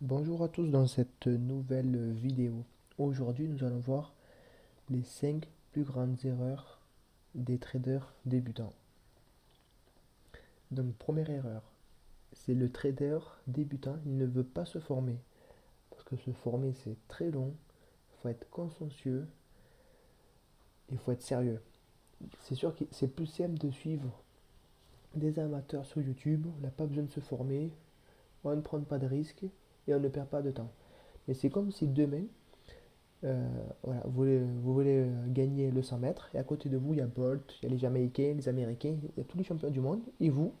Bonjour à tous dans cette nouvelle vidéo. Aujourd'hui, nous allons voir les 5 plus grandes erreurs des traders débutants. Donc, première erreur, c'est le trader débutant, il ne veut pas se former. Parce que se former, c'est très long, il faut être consciencieux, il faut être sérieux. C'est sûr que c'est plus simple de suivre des amateurs sur YouTube, on n'a pas besoin de se former, on ne prend pas de risques et on ne perd pas de temps. Mais c'est comme si demain, voilà, vous voulez gagner le 100 mètres, et à côté de vous, il y a Bolt, il y a les Jamaïcains, les Américains, il y a tous les champions du monde, et vous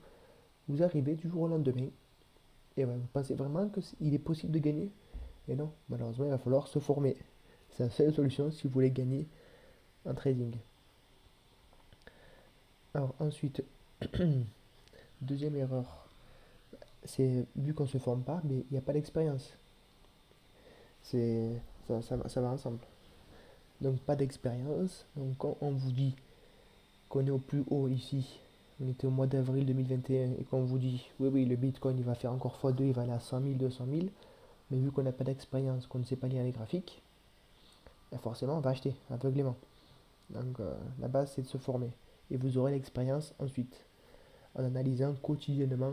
arrivez du jour au lendemain, et ouais, vous pensez vraiment qu'il est possible de gagner? Et non, malheureusement, il va falloir se former. C'est la seule solution si vous voulez gagner en trading. Alors ensuite, deuxième erreur, c'est vu qu'on ne se forme pas, mais il n'y a pas d'expérience. C'est, ça va ensemble. Donc pas d'expérience, donc quand on vous dit qu'on est au plus haut ici, on était au mois d'avril 2021 et qu'on vous dit oui, oui, le Bitcoin il va faire encore x2, il va aller à 100 000, 200 000, mais vu qu'on n'a pas d'expérience, qu'on ne sait pas lire les graphiques, forcément on va acheter aveuglément. Donc la base c'est de se former et vous aurez l'expérience ensuite en analysant quotidiennement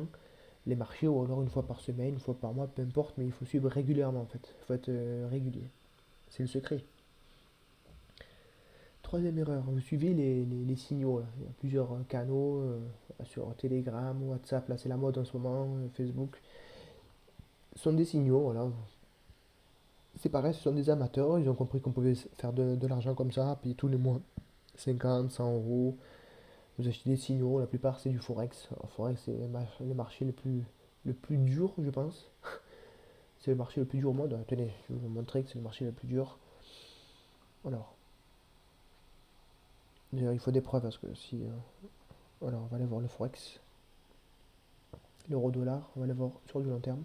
les marchés ou alors une fois par semaine, une fois par mois, peu importe, mais il faut suivre régulièrement en fait. Il faut être régulier. C'est le secret. Troisième erreur, vous suivez les signaux. Là. Il y a plusieurs canaux sur Telegram, WhatsApp, là c'est la mode en ce moment, Facebook. Ce sont des signaux, voilà. C'est pareil, ce sont des amateurs, ils ont compris qu'on pouvait faire de l'argent comme ça, puis tous les mois, 50, 100 euros. Vous achetez des signaux, la plupart c'est du Forex. Alors, Forex c'est le marché le plus dur, je pense. C'est le marché le plus dur au monde. Tenez, je vais vous montrer que c'est le marché le plus dur. Alors, il faut des preuves parce que si. Alors, on va aller voir le Forex. L'euro-dollar, on va aller voir sur du long terme.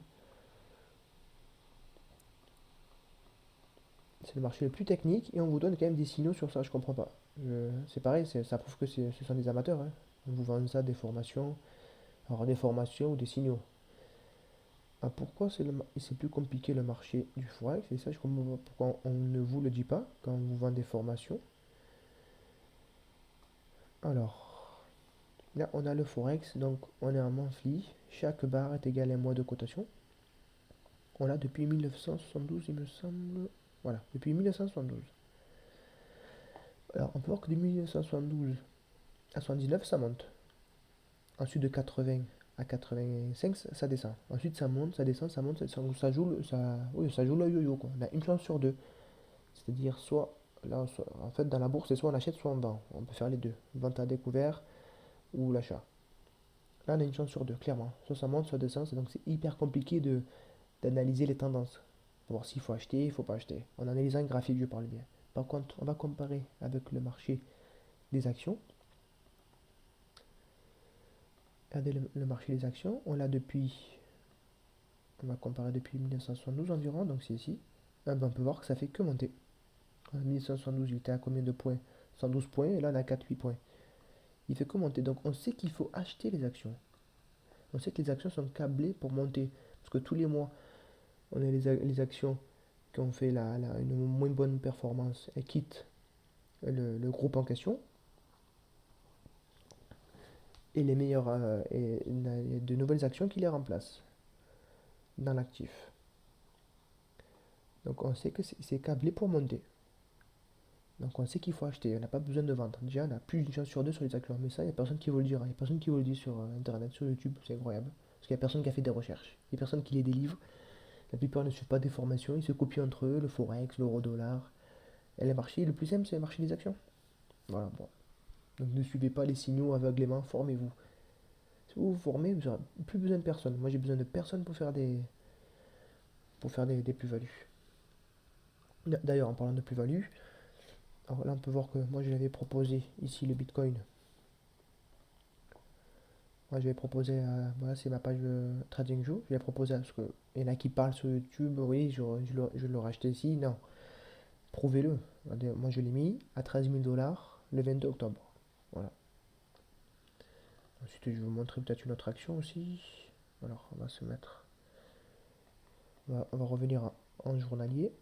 C'est le marché le plus technique et on vous donne quand même des signaux sur ça, je comprends pas. C'est pareil, ça prouve que ce sont des amateurs. Hein. On vous vend ça des formations, alors des formations ou des signaux. Ah, pourquoi c'est plus compliqué le marché du Forex? Et ça, je comprends pas pourquoi on ne vous le dit pas quand on vous vend des formations. Alors, là, on a le Forex, donc on est en monthly. Chaque barre est égale à un mois de cotation. On l'a depuis 1972, il me semble. Voilà, depuis 1972. Alors, on peut voir que de 1972 à 79, ça monte. Ensuite, de 80 à 85, ça descend. Ensuite, ça monte, ça descend, ça monte, ça joue, oui, ça joue le yo-yo, quoi. On a une chance sur deux. C'est-à-dire, là, en fait, dans la bourse, c'est soit on achète, soit on vend. On peut faire les deux. Vente à découvert ou l'achat. Là, on a une chance sur deux, clairement. Soit ça monte, soit ça descend. Donc, c'est hyper compliqué d'analyser les tendances. Pour voir s'il faut acheter, il ne faut pas acheter. En analysant un graphique, je parle bien. Par contre, on va comparer avec le marché des actions. Regardez le marché des actions. On va comparer depuis 1972 environ, donc c'est ici. Ah ben, on peut voir que ça fait que monter. En 1972, il était à combien de points? 112 points, et là on a 4-8 points. Il fait que monter, donc on sait qu'il faut acheter les actions. On sait que les actions sont câblées pour monter. Parce que tous les mois, on a les actions qui ont fait une moins bonne performance et quittent le groupe en question. Et les meilleures, et il y a de nouvelles actions qui les remplacent dans l'actif. Donc on sait que c'est câblé pour monter. Donc on sait qu'il faut acheter, on n'a pas besoin de vendre. Déjà, on a plus d'une chance sur deux sur les actions. Mais ça, il n'y a personne qui vous le dira. Il n'y a personne qui vous le dit sur Internet, sur YouTube. C'est incroyable. Parce qu'il n'y a personne qui a fait des recherches. Il n'y a personne qui lit des livres. La plupart ne suivent pas des formations. Ils se copient entre eux, le Forex, l'euro-dollar. Et le marché le plus simple, c'est le marché des actions. Voilà, bon. Donc ne suivez pas les signaux aveuglément, formez-vous. Si vous vous formez, vous n'aurez plus besoin de personne. Moi, j'ai besoin de personne pour faire des plus-values. D'ailleurs, en parlant de plus-value, alors là, on peut voir que moi, je l'avais proposé ici, le Bitcoin. Moi, je vais proposer, voilà, c'est ma page TradingView. Je vais proposer, parce qu'il y en a qui parlent sur YouTube, oui, je l'aurais acheté ici. Non, prouvez-le. Regardez, moi, je l'ai mis à 13 000 dollars le 22 octobre. Voilà. Ensuite, je vais vous montrer peut-être une autre action aussi. Alors, on va se mettre. On va revenir en journalier.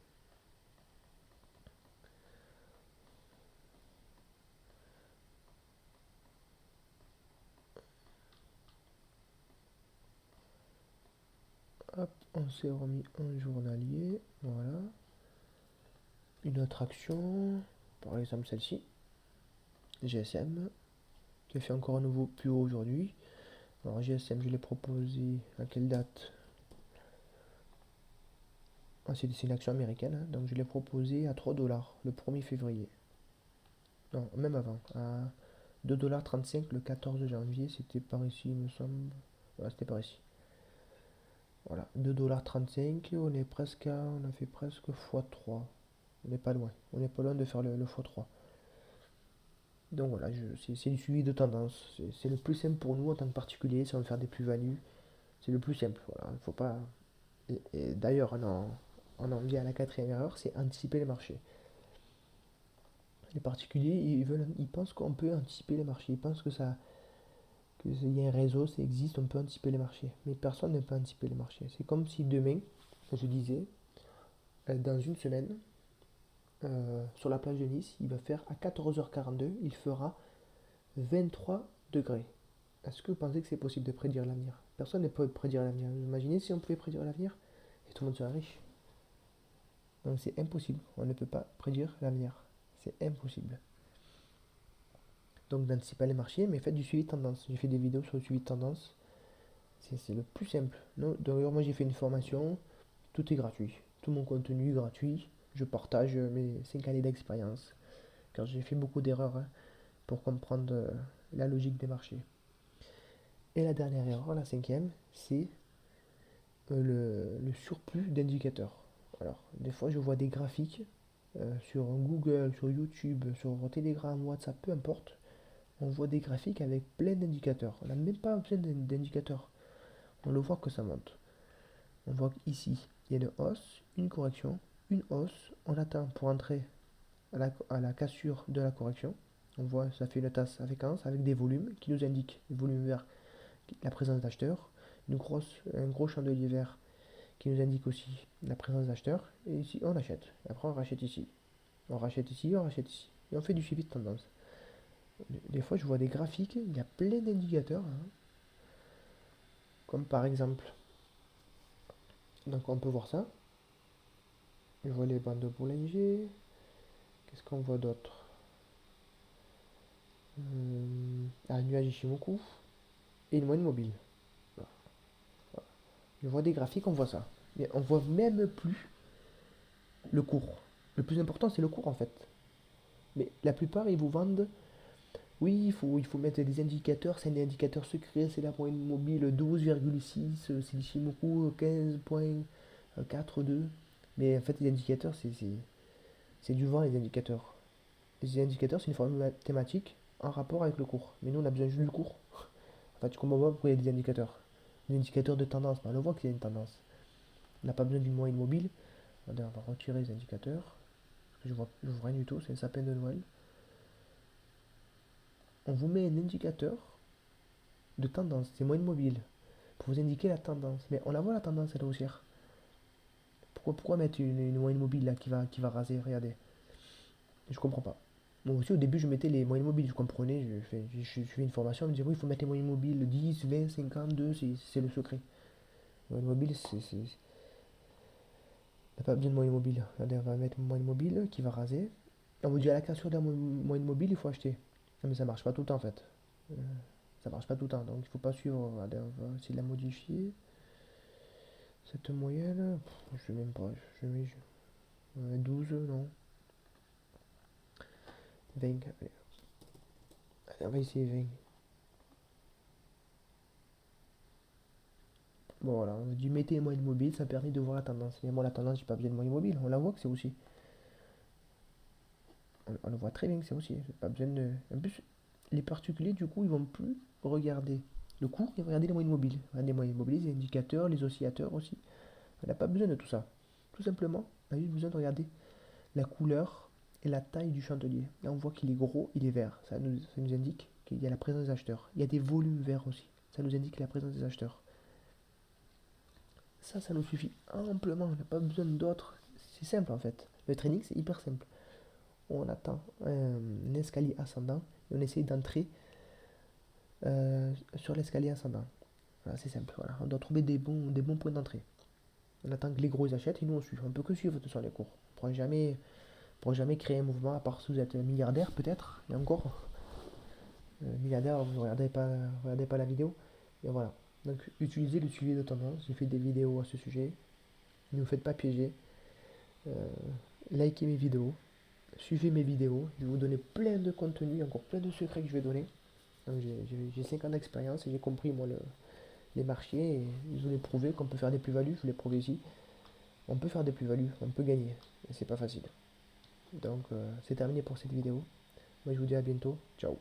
Hop, on s'est remis en journalier. Voilà. Une autre action, par exemple celle-ci, GSM, qui a fait encore un nouveau plus haut aujourd'hui. Alors GSM, je l'ai proposé à quelle date? Ah, c'est une action américaine, hein, donc je l'ai proposé à 3 $ le 1er février. Non, même avant, à 2,35 $ le 14 janvier, c'était par ici, il me semble. Voilà, c'était par ici. Voilà, 2,35 $, on a fait presque x3. On n'est pas loin. On n'est pas loin de faire le x3. Donc voilà, c'est du suivi de tendance. C'est le plus simple pour nous en tant que particulier, si on veut faire des plus-values. C'est le plus simple. Voilà, il faut pas. Et d'ailleurs, on en vient à la quatrième erreur, c'est anticiper les marchés. Les particuliers, ils pensent qu'on peut anticiper les marchés. Ils pensent qu'il y a un réseau, ça existe, on peut anticiper les marchés. Mais personne ne peut anticiper les marchés. C'est comme si demain, je disais, dans une semaine, sur la plage de Nice, il va faire à 14h42, il fera 23 degrés. Est-ce que vous pensez que c'est possible de prédire l'avenir? Personne ne peut prédire l'avenir. Imaginez si on pouvait prédire l'avenir et tout le monde serait riche. Donc c'est impossible. On ne peut pas prédire l'avenir. C'est impossible. Donc n'anticipez pas les marchés, mais faites du suivi de tendance. J'ai fait des vidéos sur le suivi de tendance. C'est le plus simple. D'ailleurs, moi j'ai fait une formation. Tout est gratuit. Tout mon contenu est gratuit. Je partage mes 5 années d'expérience. Car j'ai fait beaucoup d'erreurs, hein, pour comprendre la logique des marchés. Et la dernière erreur, la cinquième, c'est le surplus d'indicateurs. Alors, des fois, je vois des graphiques sur Google, sur YouTube, sur Telegram, WhatsApp, peu importe. On voit des graphiques avec plein d'indicateurs. On n'a même pas besoin d'indicateurs. On le voit que ça monte. On voit qu'ici, il y a une hausse, une correction, une hausse. On attend pour entrer à la cassure de la correction. On voit, ça fait une tasse avec des volumes qui nous indiquent, les volumes verts, la présence d'acheteurs. Un gros chandelier vert qui nous indique aussi la présence d'acheteurs. Et ici, on achète. Et après, on rachète ici. On rachète ici, on rachète ici. Et on fait du suivi de tendance. Des fois, je vois des graphiques, il y a plein d'indicateurs, hein. Comme par exemple, donc on peut voir ça. Je vois les bandes de Bollinger. Qu'est-ce qu'on voit d'autre? Un nuage Ishimoku et une moyenne mobile. Voilà. Je vois des graphiques, on voit ça. Mais on voit même plus le cours. Le plus important, c'est le cours en fait. Mais la plupart, ils vous vendent. Oui, il faut mettre des indicateurs, c'est un indicateur secret, c'est la moyenne mobile 12,6, c'est l'Ishimoku 15,42. Mais en fait, les indicateurs, c'est du vent, les indicateurs. Les indicateurs, c'est une formule mathématique en rapport avec le cours. Mais nous, on a besoin juste du cours. En fait, tu comprends pas pourquoi il y a des indicateurs. Des indicateurs de tendance, mais on le voit qu'il y a une tendance. On n'a pas besoin d'une moyenne mobile. Attendez, on va retirer les indicateurs. Parce que je vois rien du tout, c'est un sapin de Noël. On vous met un indicateur de tendance, c'est moyenne mobile, pour vous indiquer la tendance. Mais on la voit la tendance, elle est haussière. Pourquoi mettre une moyenne mobile là qui va raser? Regardez. Je comprends pas. Moi aussi, au début, je mettais les moyennes mobiles, je comprenais. Je fais une formation, on me disait, oui, il faut mettre les moyennes mobiles 10, 20, 52, c'est le secret. Les moyennes mobiles, on n'a pas besoin de moyenne mobile. Regardez, on va mettre une moyenne mobile qui va raser. On vous dit à la cassure de la moyenne mobile, il faut acheter. Non, mais ça marche pas tout le temps en fait. Euh, Ça marche pas tout le temps, donc il faut pas suivre. Regardez, on va essayer de la modifier. Cette moyenne, je sais même pas. Je mets 12, non. 20. Allez, on va essayer 20. Bon voilà, on dit mettez les moyennes mobiles, ça permet de voir la tendance. Mais moi la tendance, j'ai pas besoin de moyenne mobile, on la voit que c'est aussi. On le voit très bien que c'est aussi. J'ai pas besoin de. En plus, les particuliers du coup ils vont plus regarder le cours, ils vont regarder les moyennes mobiles. Regarder les moyennes mobiles, les indicateurs, les oscillateurs aussi. On n'a pas besoin de tout ça. Tout simplement, on a juste besoin de regarder la couleur et la taille du chandelier. Là on voit qu'il est gros, il est vert. Ça nous indique qu'il y a la présence des acheteurs. Il y a des volumes verts aussi. Ça nous indique la présence des acheteurs. Ça nous suffit amplement. On n'a pas besoin d'autres. C'est simple en fait. Le training, c'est hyper simple. On attend un escalier ascendant et on essaye d'entrer sur l'escalier ascendant. Voilà, c'est simple. Voilà. On doit trouver des bons points d'entrée. On attend que les gros ils achètent et nous on suit. On peut que suivre sur les cours. On pourra jamais créer un mouvement à part si vous êtes milliardaire peut-être. Et encore, milliardaire, vous regardez pas la vidéo. Et voilà. Donc utilisez le suivi de tendance. J'ai fait des vidéos à ce sujet. Ne vous faites pas piéger. Euh, likez mes vidéos. Suivez mes vidéos. Je vais vous donner plein de contenu, encore plein de secrets que je vais donner. Donc j'ai 5 ans d'expérience et j'ai compris moi les marchés et je vous l'ai prouvé qu'on peut faire des plus-values. Je vous l'ai prouvé ici. On peut faire des plus-values, on peut gagner. Et c'est pas facile. Donc c'est terminé pour cette vidéo. Moi je vous dis à bientôt. Ciao.